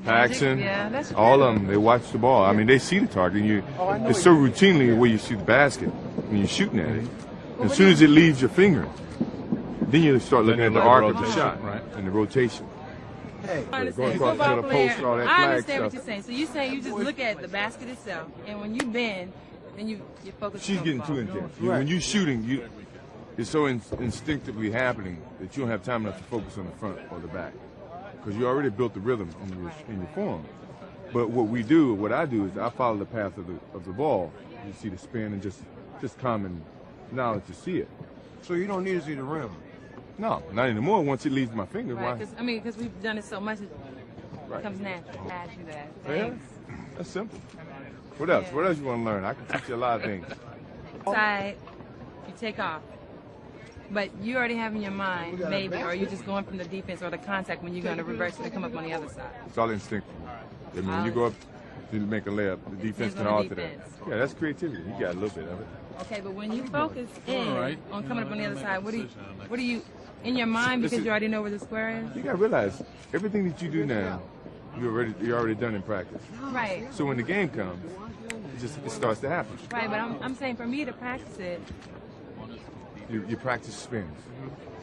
Paxson, Yeah, that's all true. of them, they watch the ball. I mean, they see the target. And it's so routinely where you see the basket when you're shooting at it. As soon as it leaves your finger, then you start looking at the arc of the shot and the rotation. Hey, Going across to football the player, post and all that I flag understand what stuff. you're saying. So you say you just look at the basket itself, and when you bend, then you focus. She's on getting the too ball. intense. When you're shooting, it's so instinctively happening that you don't have time enough to focus on the front or the back because you already built the rhythm in your form. But what I do is I follow the path of the ball. You see the spin and just common knowledge to see it. So you don't need to see the rim. No, not anymore. Once it leaves my finger, Right, why? because we've done it so much, it comes natural. Add you that. Yeah, Thanks. that's simple. What else? What else you want to learn? I can teach you a lot of things. Side, you take off. But you already have in your mind, maybe, or you're just going from the defense or the contact when you're going to reverse it and come up on the other side. It's all instinctive. I mean, when you go up to make a layup, the defense can alter that. Yeah, that's creativity. You got a little bit of it. Okay, but when you focus in on coming up on the other side, what do you in your mind because you already know where the square is? You got to realize everything that you do now, you're already done in practice. Right. So when the game comes, it starts to happen. Right, but I'm saying for me to practice it, you practice spins.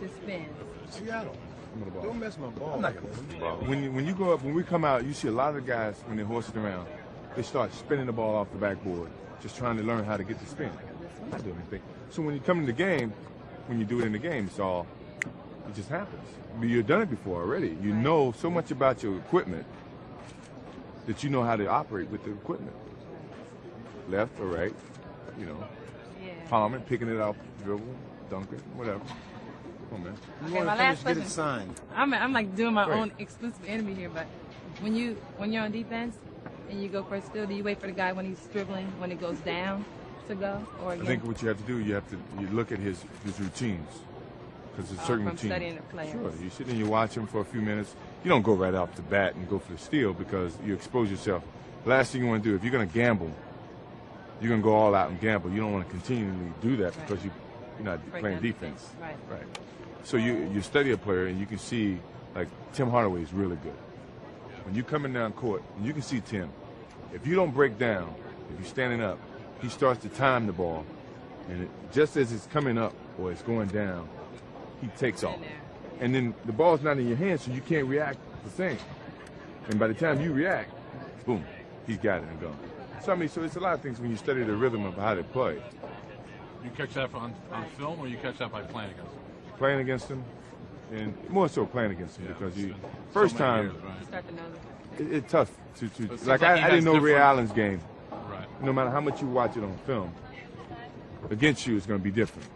just spins. Seattle. Don't mess my ball. When you go up, when we come out, you see a lot of guys when they're horsing around, they start spinning the ball off the backboard, just trying to learn how to get the spin. I'm not doing anything. So when you come in the game, when you do it in the game, it just happens. But you've done it before already. You know so much about your equipment that you know how to operate with the equipment. Left or right, palming, picking it off, dribble, dunking, whatever. Come on, man. Okay, my last Get question. it signed. I'm like doing my own exclusive enemy here, but when you're on defense and you go for a steal, do you wait for the guy when he's dribbling, when it goes down to go? Or again? I think what you have to do, you look at his routines. Because there's certain routines. Studying the players. Sure. You sit and you watch him for a few minutes. You don't go right off the bat and go for the steal because you expose yourself. Last thing you want to do, if you're going to gamble, you're going to go all out and gamble. You don't want to continually do that because you're not playing defense. Right. So you study a player and you can see, like, Tim Hardaway is really good. When you're coming down court, and you can see Tim, if you don't break down, if you're standing up, he starts to time the ball. And just as it's coming up or it's going down, he takes off. And then the ball's not in your hand, so you can't react the same. And by the time you react, boom, he's got it and gone. So it's a lot of things when you study the rhythm of how they play. You catch that on film, or you catch that by playing against them? Playing against them, and more so playing against them because first so many time years, right? Start to know them. it's tough to it like seems I didn't know Ray different- Allen's game. Right. No matter how much you watch it on film, against you it's going to be different.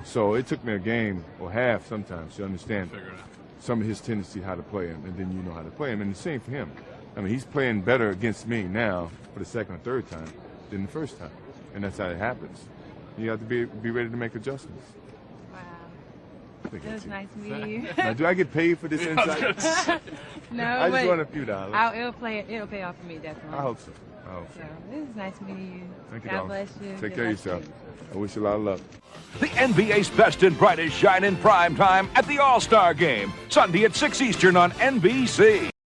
So it took me a game or half sometimes to understand Figure it out. some of his tendency how to play him, and then you know how to play him. And the same for him. I mean, he's playing better against me now for the second or third time than the first time, and that's how it happens. You have to be ready to make adjustments. Wow. I think It was that's it. nice meeting you. Now, do I get paid for this insight? No, I just but want a few dollars. it'll pay off for me, definitely. I hope so. So it was nice meeting you. Thank you, God darling. bless you. Take Good care of luck to yourself. you. I wish you a lot of luck. The NBA's best and brightest shine in prime time at the All-Star Game, Sunday at 6 Eastern on NBC.